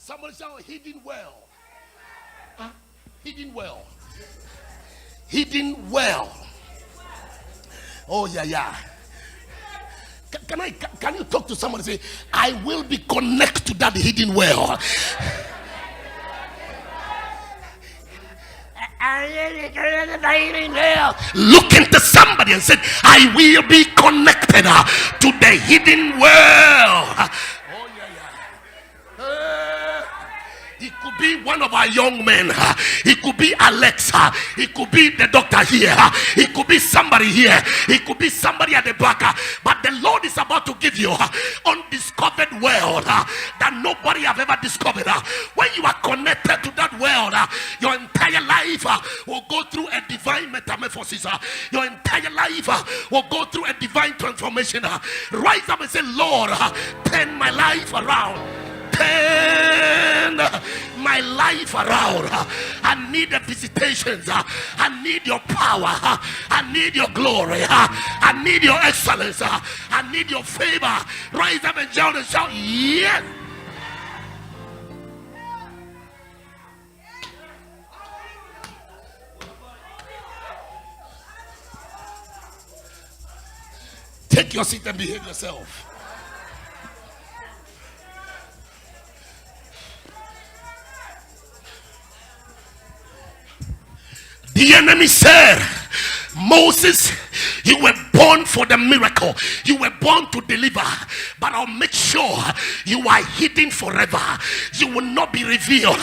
Somebody shout, hidden well. Hidden well. Hidden well. Oh, yeah. Can you talk to somebody and say, I will be connected to that hidden well? Look into somebody and say, I will be connected to the hidden well. It could be one of our young men. It could be Alexa. It could be the doctor here. It could be somebody here. It could be somebody at the back. But the Lord is about to give you undiscovered world that nobody have ever discovered. When you are connected to that world, your entire life will go through a divine metamorphosis. Your entire life will go through a divine transformation. Rise up and say, Lord, turn my life around. Turn my life around. I need the visitations. I need your power. I need your glory. I need your excellence. I need your favor. Rise up and shout yes. Take your seat and behave yourself. The enemy said, Moses, you were born for the miracle. You were born to deliver. But I'll make sure you are hidden forever. You will not be revealed.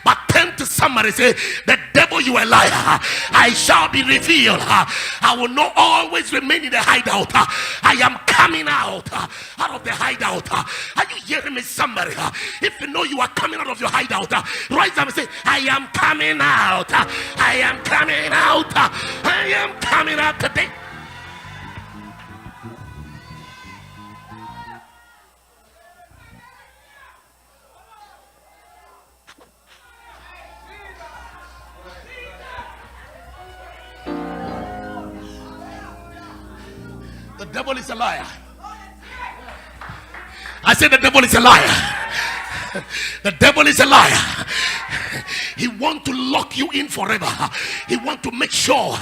But turn to somebody and say, the devil, you a liar. I shall be revealed. I will not always remain in the hideout. I am coming out of the hideout. Are you hearing me, somebody? If you know you are coming out of your hideout, rise up and say, I am coming out. I am coming out. I am coming out today. The devil is a liar. I said the devil is a liar. The devil is a liar. He wants to lock you in forever. He wants to make sure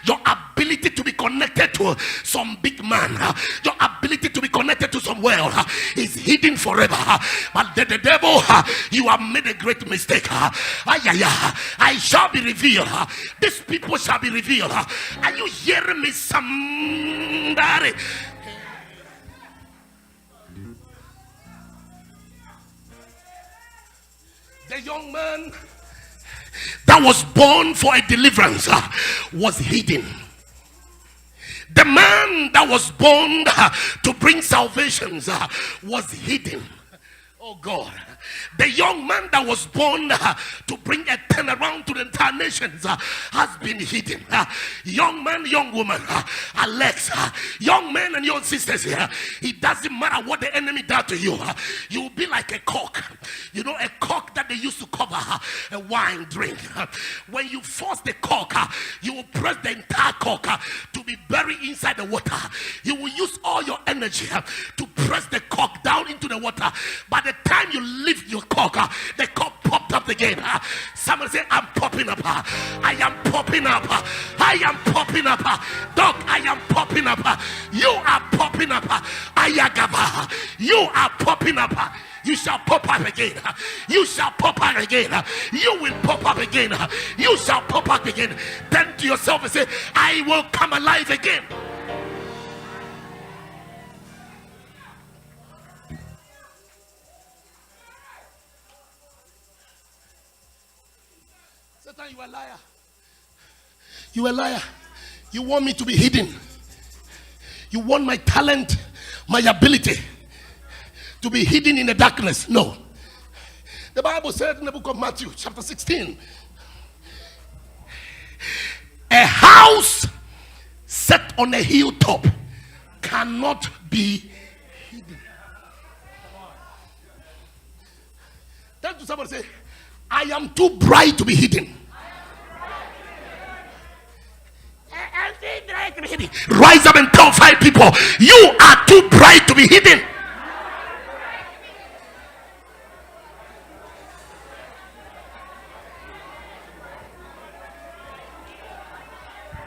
your ability to be connected to some big man, your ability to be connected to some world is hidden forever. But the devil, you have made a great mistake. I shall be revealed. These people shall be revealed. Are you hearing me, somebody? The young man that was born for a deliverance was hidden. The man that was born to bring salvations was hidden. Oh God. The young man that was born to bring a turnaround to the entire nations has been hidden. Young man, young woman, Alexa, young men and young sisters here, it doesn't matter what the enemy does to you. You will be like a cork. You know, a cork that they used to cover a wine drink. When you force the cork, you will press the entire cork to be buried inside the water. You will use all your energy to press the cork down into the water. By the time you lift your cork, the cork popped up again. Someone say, I'm popping up. I am popping up. I am popping up. Dog, I am popping up. You are popping up. Ayagaba. You are popping up. You shall pop up again. You shall pop up again. You will pop up again. You shall pop up again. Then to yourself and say, I will come alive again. Satan, you are a liar. You are a liar. You want me to be hidden. You want my talent, my ability to be hidden in the darkness. No. The Bible said in the book of Matthew chapter 16, a house set on a hilltop cannot be hidden. Turn to somebody and say, I am too bright to be hidden. Rise up and tell 5 people, you are too bright to be hidden.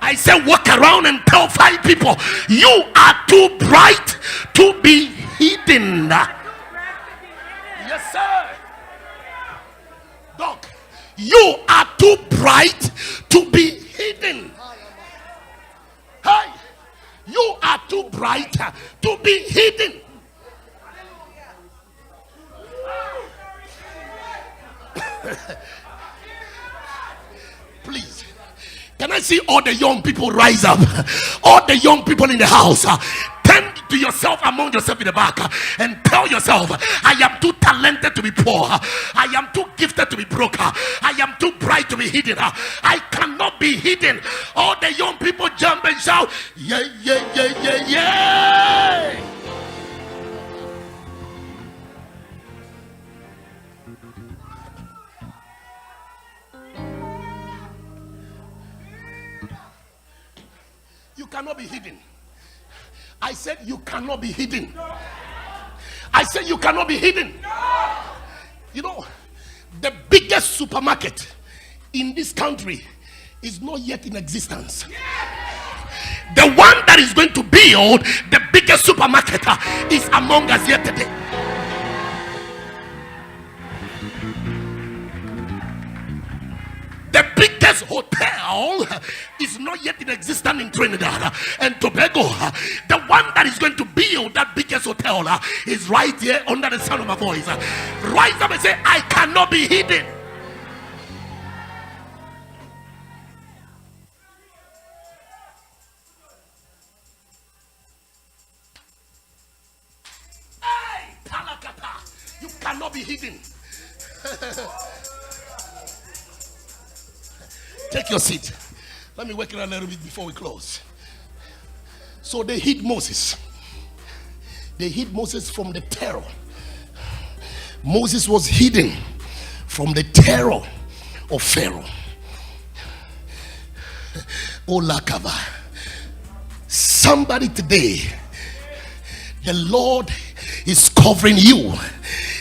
I say walk around and tell 5 people, you are too bright to be hidden. Yes, sir. Doc, you are too bright to be hidden. Hey, you are too bright to be hidden. Please, can I see all the young people rise up? All the young people in the house, turn to yourself among yourself in the back and tell yourself, I am too talented to be poor. I am too gifted to be broke. I am too bright to be hidden. I cannot be hidden. All the young people jump and shout, yeah, yeah, yeah, yeah, yeah. You cannot be hidden. I said you cannot be hidden. I said you cannot be hidden. You know, the biggest supermarket in this country is not yet in existence. The one that is going to build the biggest supermarket is among us here today. The biggest hotel is not yet in existence in Trinidad and Tobago. The one that is going to build that biggest hotel is right here under the sound of my voice. Rise up and say, I cannot be hidden. Hey, Talakata, you cannot be hidden. Take your seat. Let me work it a little bit before we close. So they hid Moses. They hid Moses from the terror. Moses was hidden from the terror of Pharaoh. Olakaba. Somebody today, the Lord is covering you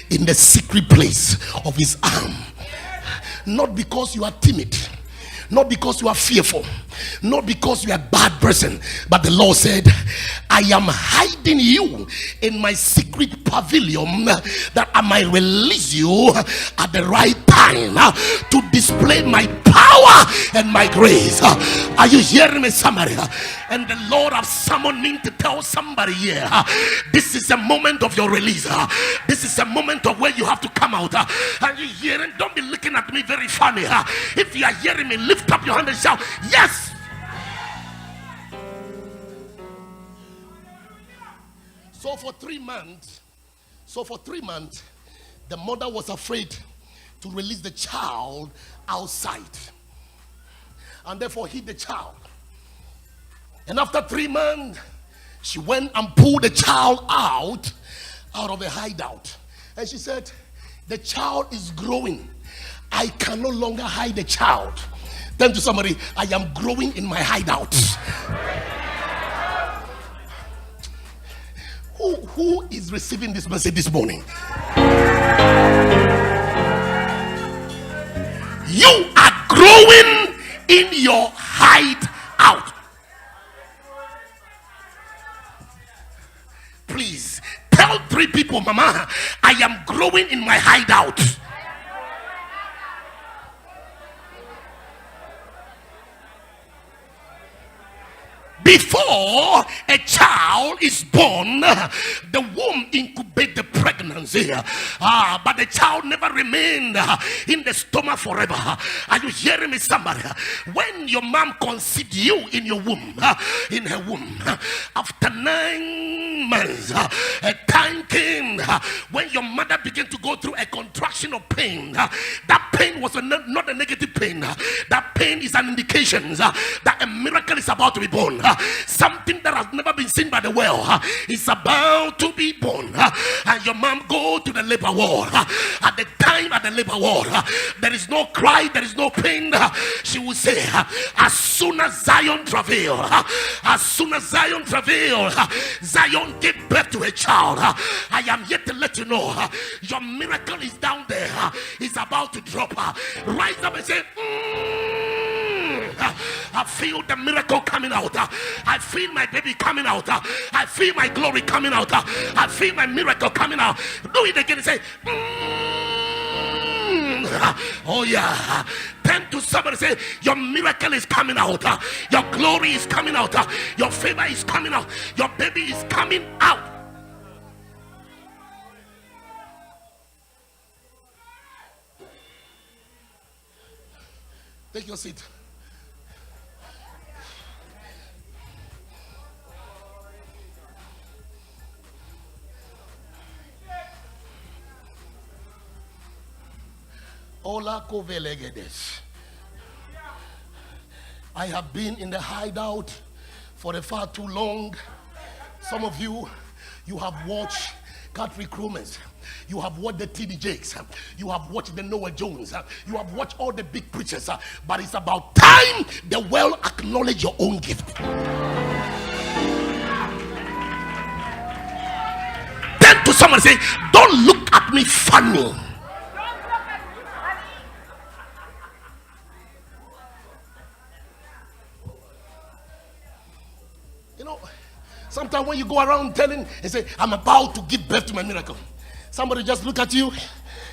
in the secret place of his arm. Not because you are timid, not because you are fearful, not because you are a bad person, but the Lord said, I am hiding you in my secret pavilion that I might release you at the right time to display my power and my grace. Are you hearing me, somebody? And the Lord has summoned me to tell somebody here, this is a moment of your release. This is a moment of where you have to come out. Are you hearing? Don't be looking at me very funny. If you are hearing me, lift up your hand and shout, yes. So for 3 months, the mother was afraid to release the child outside, and therefore hid the child. And after 3 months, she went and pulled the child out of a hideout, and she said, the child is growing. I can no longer hide the child. Tell to somebody, I am growing in my hideout. Who is receiving this message this morning? You are growing in your hideout. Please tell 3 people, Mama, I am growing in my hideout. Before a child is born, the womb incubates the pregnancy, but the child never remained in the stomach forever. Are you hearing me, somebody? When your mom conceived you in your womb, in her womb, after 9 months, a time came when your mother began to go through a contraction of pain. That pain was not a negative pain. That pain is an indication that a miracle is about to be born. Something that has never been seen by the world is about to be born. And your mom go to the labor ward. At the time at the labor ward, there is no cry, there is no pain. She will say, as soon as Zion travail, Zion gave birth to a child. I am yet to let you know, your miracle is down there. It's about to drop. Rise up and say, I feel the miracle coming out. I feel my baby coming out. I feel my glory coming out. I feel my miracle coming out. Do it again and say, oh yeah. Turn to somebody, say, your miracle is coming out. Your glory is coming out. Your favor is coming out. Your baby is coming out. Take your seat. Ola Kovelegedes. I have been in the hideout for a far too long. Some of you have watched cat recruitments. You have watched the TD Jakes. You have watched the Noah Jones. You have watched all the big preachers. But it's about time the world acknowledge your own gift. Then to someone say, don't look at me funny. You know, sometimes when you go around telling and say, I'm about to give birth to my miracle. Somebody just look at you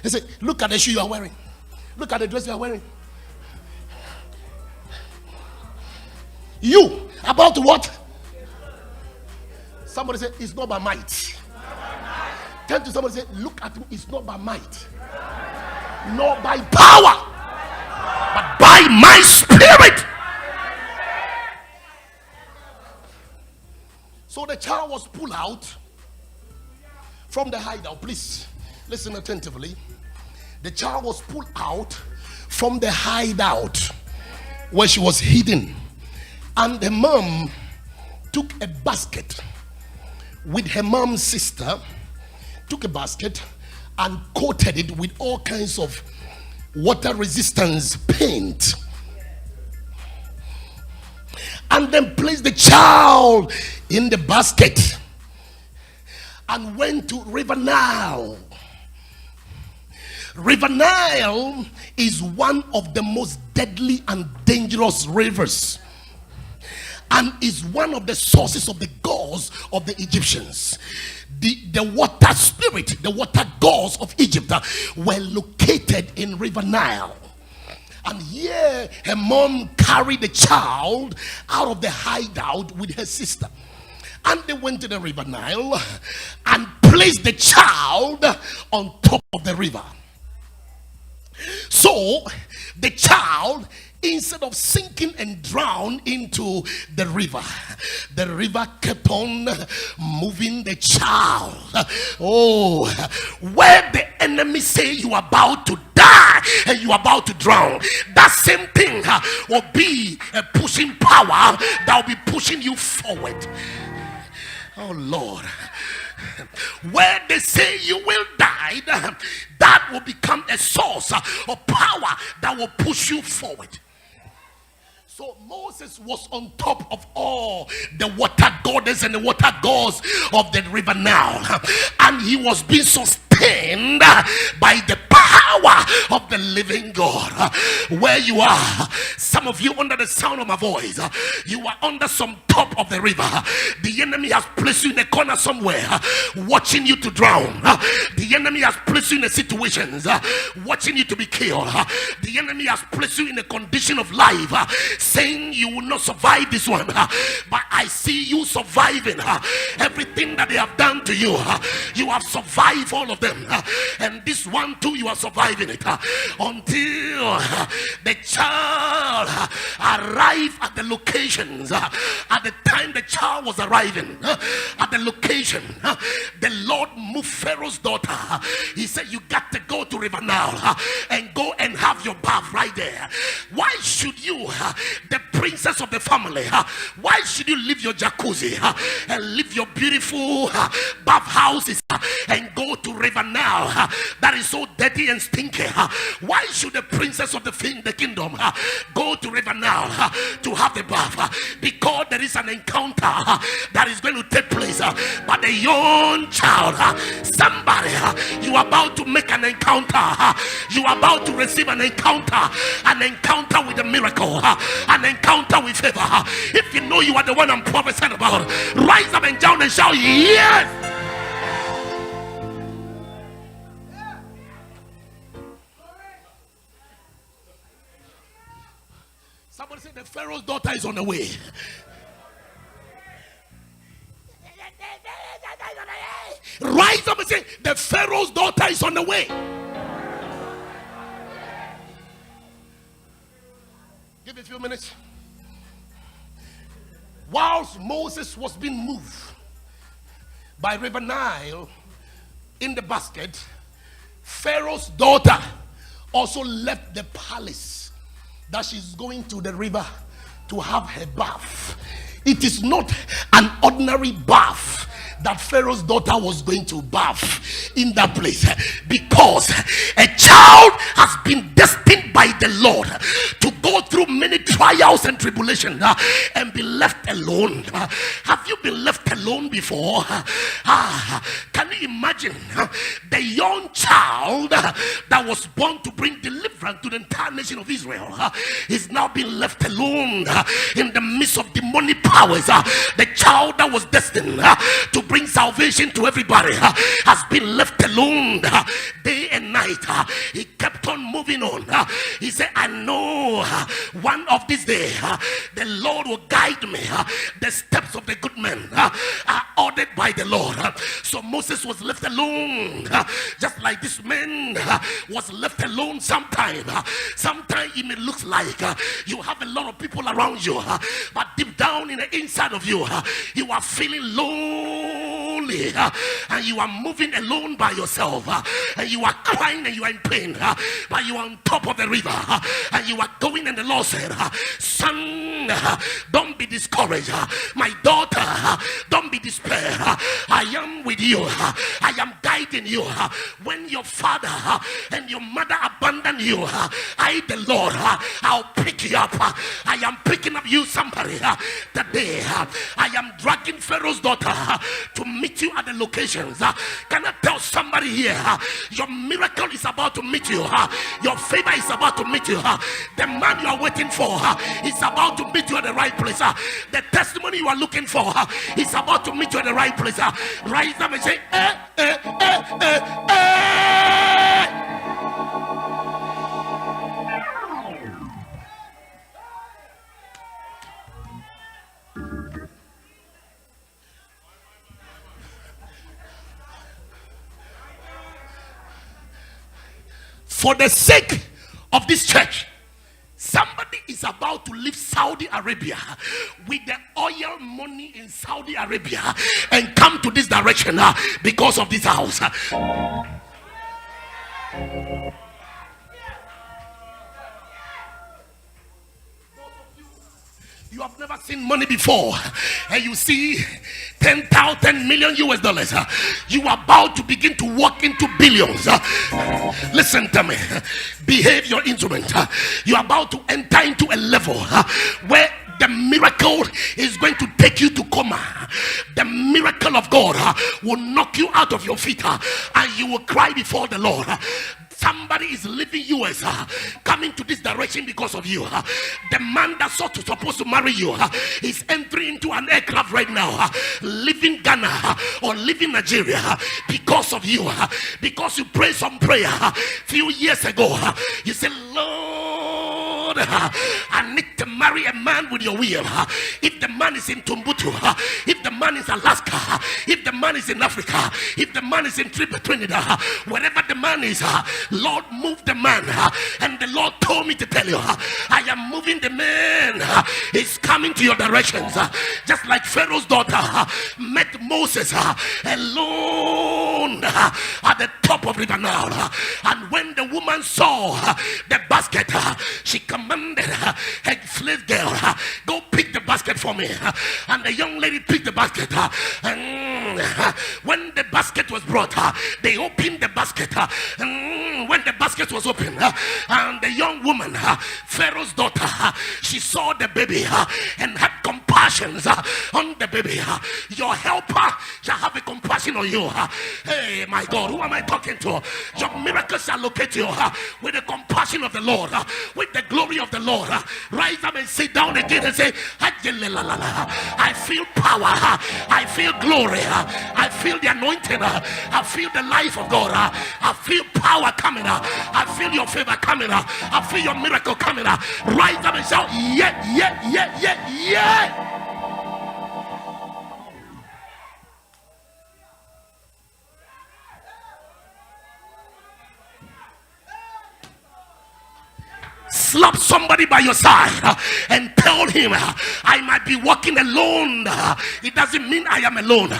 and say, look at the shoe you are wearing. Look at the dress you are wearing. You about to what? Somebody say, it's not by might. Tell to somebody, say, look at me, it's not by might, not by power, but by my spirit. So the child was pulled out from the hideout. Please listen attentively. The child was pulled out from the hideout where she was hidden, and the mom took a basket with her mom's sister, took a basket and coated it with all kinds of water resistance paint, and then placed the child in the basket and went to River Nile. River Nile is one of the most deadly and dangerous rivers, and is one of the sources of the gods of the Egyptians. The water spirit, the water gods of Egypt were located in River Nile. And here her mom carried the child out of the hideout with her sister, and they went to the River Nile and placed the child on top of the river. So the child, instead of sinking and drown into the river kept on moving the child. Oh, where the enemy say you are about to die and you are about to drown, that same thing will be a pushing power that will be pushing you forward. Oh Lord, where they say you will die, that will become a source of power that will push you forward. So Moses was on top of all the water goddess and the water gods of the river Nile, and he was being sustained by the power of the living God. Where you are, some of you under the sound of my voice, you are under some top of the river. The enemy has placed you in a corner somewhere, watching you to drown. The enemy has placed you in a situation, watching you to be killed. The enemy has placed you in a condition of life, saying you will not survive this one, but I see you surviving. Everything that they have done to you, you have survived all of them, and this one too, you are surviving it until the child arrived at the locations. At the time the child was arriving at the location, the Lord moved Pharaoh's daughter. He said, you got to go to River Nile and go and have your bath right there. Why should you, the princess of the family, why should you leave your jacuzzi and leave your beautiful bath houses and go to River Nile that is so dirty and stinky? Why should the princess of the kingdom go to River Nile to have the bath? Because there is an encounter that is going to take place. But a young child, somebody, you are about to make an encounter. You are about to receive an encounter with a miracle, an encounter encounter with favor, if you know you are the one I'm prophesying about, rise up and down and shout, yes. Somebody say the Pharaoh's daughter is on the way. Rise up and say the Pharaoh's daughter is on the way. Give me a few minutes. Whilst Moses was being moved by River Nile in the basket, Pharaoh's daughter also left the palace that she's going to the river to have her bath. It is not an ordinary bath that Pharaoh's daughter was going to bath in that place, because a child has been destined by the Lord to go through many trials and tribulations and be left alone. Have you been left alone before? Can you imagine the young child that was born to bring deliverance to the entire nation of Israel is now being left alone in the midst of demonic powers? The child that was destined to bring salvation to everybody has been left alone day and night. He kept on moving on. He said, I know one of these days the Lord will guide me. The steps of the good man are ordered by the Lord. So Moses was left alone, just like this man was left alone. Sometimes it may look like you have a lot of people around you, but deep down in the inside of you, you are feeling lonely, and you are moving alone by yourself, and you are crying and you are in pain, but you are on top of the river, and you are going, and the Lord said, son, don't be discouraged. My daughter, don't be despair. I am with you. I am guiding you. When your father and your mother abandon you, I, the Lord, I'll pick you up. I am picking up you, somebody, today. I am dragging Pharaoh's daughter to meet you at the locations. Can I tell somebody here, your miracle is about to meet you. Your favor is about to meet you. The man you are waiting for is about to meet you at the right place. The testimony you are looking for is about to meet you at the right place. Rise up and say, for the sake of this church, somebody is about to leave Saudi Arabia with the oil money in Saudi Arabia and come to this direction because of this house. You have never seen money before, and you see 10 million US dollars. You are about to begin to walk into billions. Listen to me. Behave your instrument. You are about to enter into a level where the miracle is going to take you to coma. The miracle of God will knock you out of your feet, and you will cry before the Lord. Somebody is leaving US, coming to this direction because of you. The man that's supposed to marry you is entering into an aircraft right now, leaving Ghana or leaving Nigeria because of you. Because you prayed some prayer a few years ago. You said, Lord, I need to marry a man with your will. If the man is in Timbuktu, if the man is Alaska, if the man is in Africa, if the man is in Trinidad, wherever the man is, Lord, move the man. And the Lord told me to tell you, I am moving the man. He's coming to your directions. Just like Pharaoh's daughter met Moses alone at the top of River Nile. And when the woman saw the basket, she commanded her slave girl, go pick the basket for me. And the young lady picked the basket. And when the basket was brought, they opened the basket. When the basket was open, and the young woman, Pharaoh's daughter, she saw the baby and had compassion compassion on the baby. Your helper shall have a compassion on you. Hey, my God, who am I talking to? Your miracles shall locate you with the compassion of the Lord, with the glory of the Lord. Rise up and sit down again and say, I feel power, I feel glory, I feel the anointing, I feel the life of God, I feel power coming, I feel your favor coming, I feel your miracle coming. Rise up and shout, yeah, yeah, yeah, yeah, yeah. Slap somebody by your side and tell him, I might be walking alone. It doesn't mean I am alone.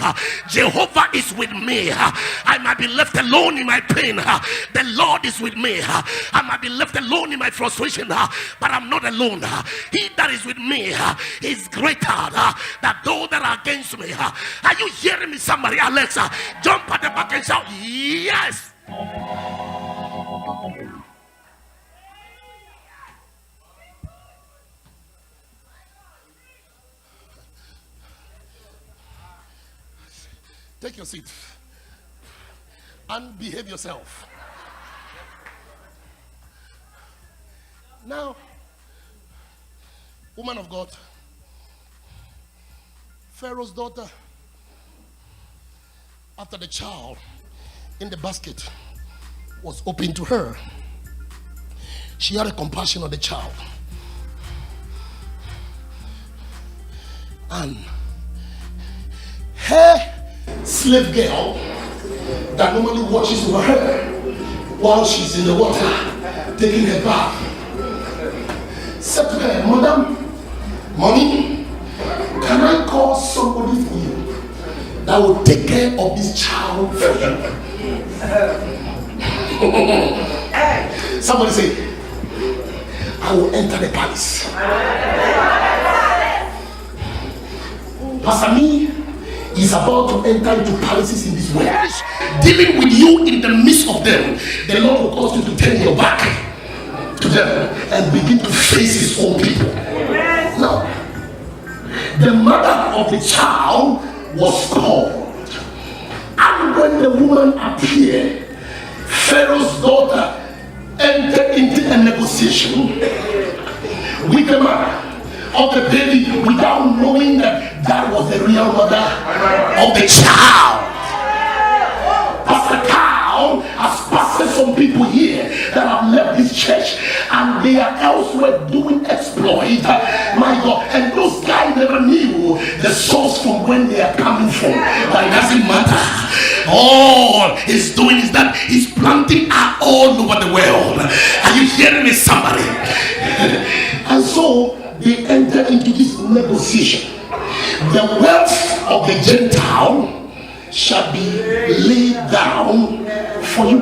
Jehovah is with me. I might be left alone in my pain. The Lord is with me. I might be left alone in my frustration, but I'm not alone. He that is with me is greater than those that are against me. Are you hearing me, somebody? Alexa, jump at the back and shout, yes. Take your seat and behave yourself. Now, woman of God, Pharaoh's daughter, after the child in the basket was opened to her, she had a compassion on the child. And her slave girl that normally watches over her while she's in the water taking her bath said to her, Madam, Mommy, can I call somebody for you that will take care of this child for you? Somebody say, I will enter the palace. Pastor Me is about to enter into palaces in this world, dealing with you in the midst of them. The Lord will cause you to turn your back to them and begin to face his own people. Now, the mother of the child was called, and when the woman appeared, Pharaoh's daughter entered into a negotiation with the mother of the baby without knowing that was the real mother of the child. Pastor Carl has pastored some people here that have left this church and they are elsewhere doing exploit. My God, and those guys never knew the source from when they are coming from. But it doesn't matter. All he's doing is that he's planting out all over the world. Are you hearing me, somebody? And so they enter into this negotiation. The wealth of the Gentile shall be laid down for you.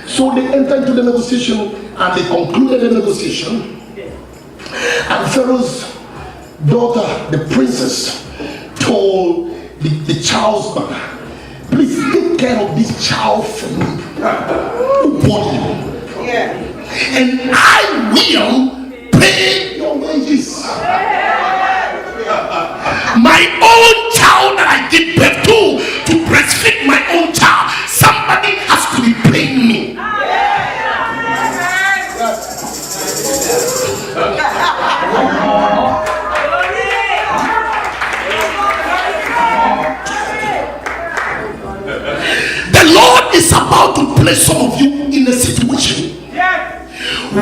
So they enter into the negotiation and they concluded the negotiation. And Pharaoh's daughter, the princess, told the child's mother, please take care of this child for me. Who bought you? And I will pay your wages. My own child that I give birth to breastfeed my own child, somebody has to be paying me. The Lord is about to place some of you in a situation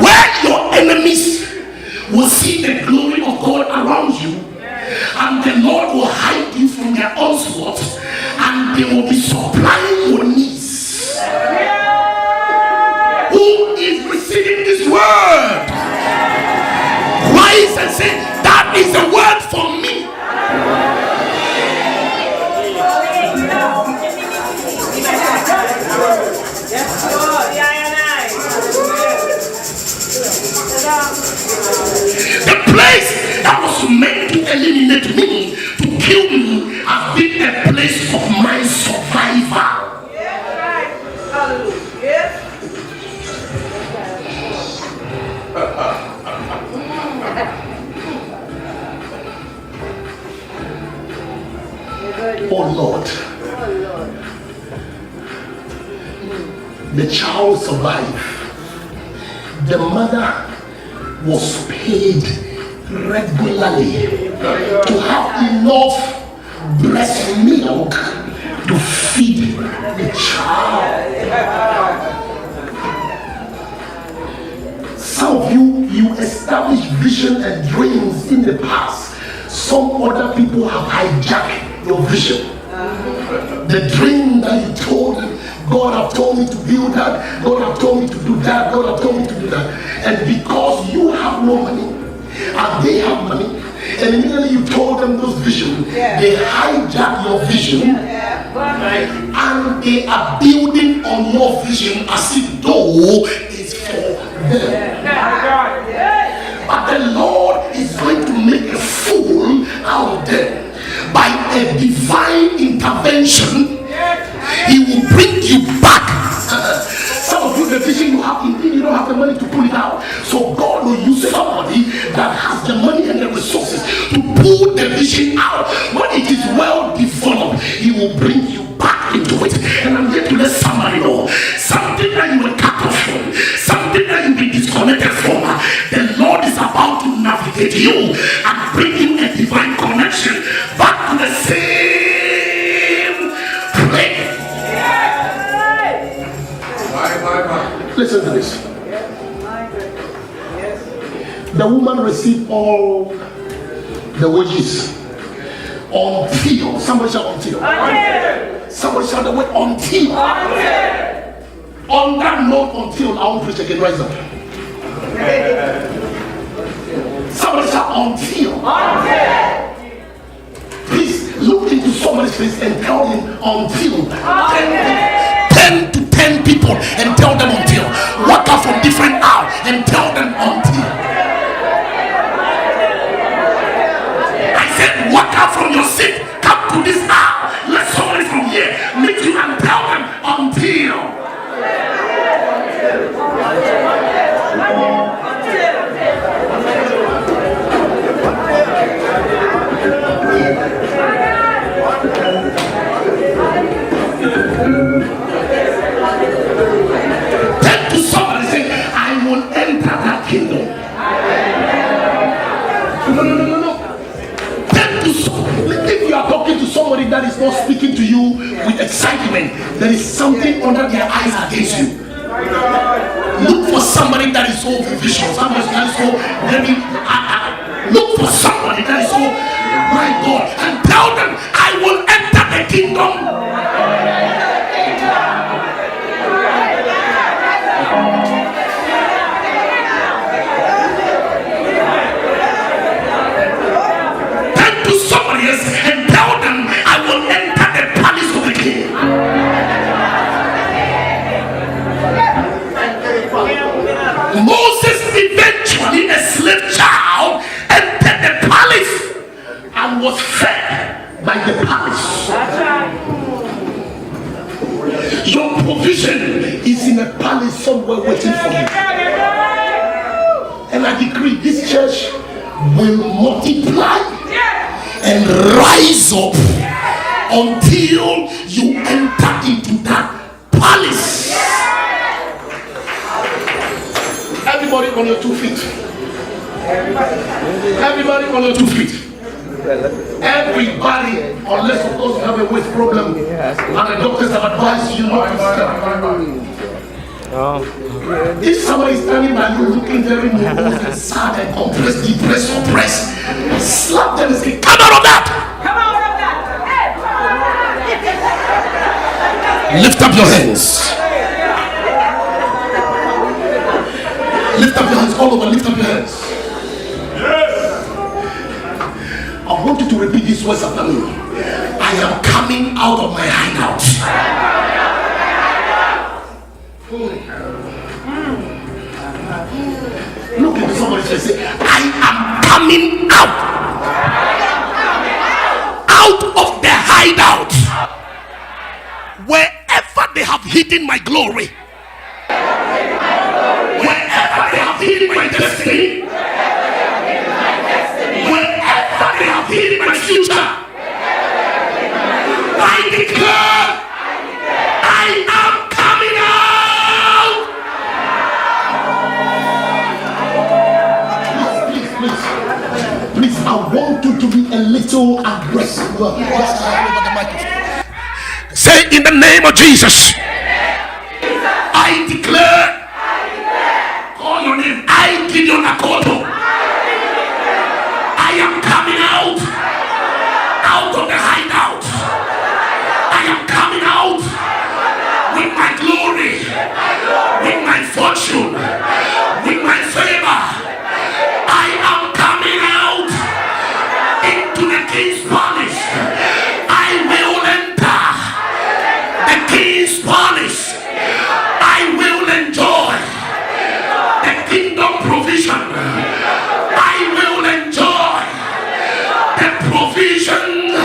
where your enemies will see the glory of God around you, and the Lord will hide you from their onslaught, and they will be supplying your needs. Who is receiving this word? Rise and say, that is a word for me. The place that was meant to eliminate me, to kill me, has been a place of my survival. Oh Lord. The child survived. The mother was paid regularly to have enough breast milk to feed the child. Some of you established vision and dreams in the past. Some other people have hijacked your vision. The dream that you told them, God have told me to build that, God have told me to do that, God have told me to do that. And because you have no money, and they have money, and immediately you told them those visions, they hijack your vision, and they are building on your vision as if though it's for them. But the Lord is going to make a fool out of them. By a divine intervention, He will bring you back. Some of you, the vision you have, indeed you don't have the money to pull it out. So God will use somebody that has the money and the resources to pull the vision out. When it is well developed, He will bring you back into it. And I'm here to let somebody know something that you were cut off from, something that you've been disconnected from. The Lord is about to navigate you and bring you a divine connection back to the same place. Listen to this. The woman received all the wages until, somebody shout until. Somebody shout the word until. On that note, until I won't preach again. Rise up. Somebody shout until. Please look into somebody's face and tell him until. 10 to 10 people and tell them until. Walk out from different aisles and tell them until. I said walk out from your seat, come to this aisle, let somebody from here meet you and tell them until. Tell to somebody, say, I will enter that kingdom. No. Tell to somebody, if you are talking to somebody that is not speaking to you with excitement, there is something under their eyes against you. Look for somebody that is so vicious, somebody that is so very. Look for somebody that is so, my God, and tell them, I will enter the kingdom. And tell them I will enter the palace of the king. Moses eventually, a slave child, entered the palace and was fed by the palace. Your provision is in a palace somewhere waiting for you. And I decree this church will multiply and rise up until you enter into that palace. Everybody on your 2 feet. Everybody on your 2 feet. Everybody, unless of course you have a weight problem and the doctors have advised you not to stand. If somebody is standing by you looking very nervous and sad and compressed, depressed, oppressed, slap them and say, come out of that! Come out of that! Lift up your hands. Lift up your hands all over. Lift up your hands. Yes. I want you to repeat these words after me. I am coming out of my hideout. Look into somebody's face and say, I am coming out. Out of the hideout. Wherever they have hidden my glory. Wherever they have hidden my destiny. Wherever they have hidden my future. I I want you to be a little aggressive. Say, in the name of Jesus, I declare, call your name, I give you a call. I am coming out of the hideout. I am coming out with my glory, with my fortune, with my favor. I am coming out into the king's palace. I will enter the king's palace. I will enjoy the kingdom provision. I will enjoy the provision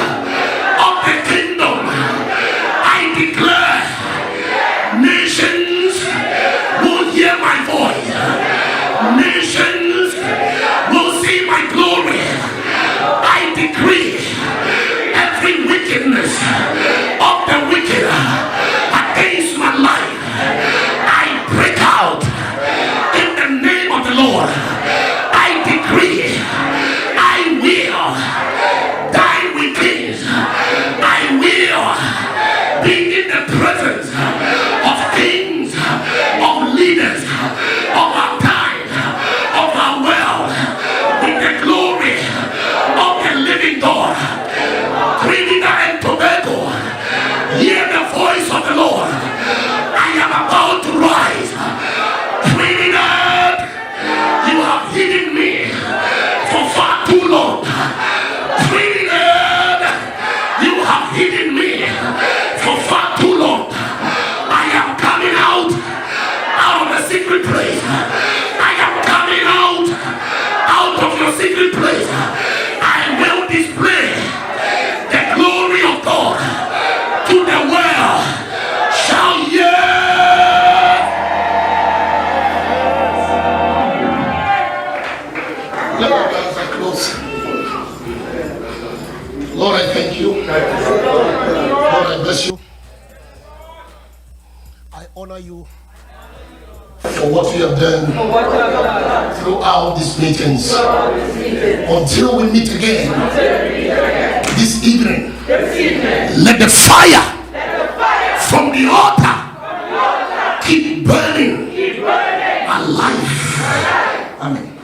of the kingdom. I declare nations will hear my voice. Nations will see my glory. I decree every wickedness of the wicked against my life, I break out in the name of the Lord. I decree I will die with kings. I will be in the presence of kings, of leaders, of our time, of our world, with the glory of the living God. Trinidad and Tobago, hear the voice of the Lord. I am about to rise. Trinidad, you have hidden me for far too long. Trinidad, you have hidden me for far too long. I am coming out of the secret place. I am coming out of your secret place. I will display the glory of God to the world. Shall you? Let our eyes are closed. Lord, I thank you. Lord, I bless you. I honor you for what you have done throughout these meetings. Until we meet again this evening, let the fire from the altar keep burning alive. Amen.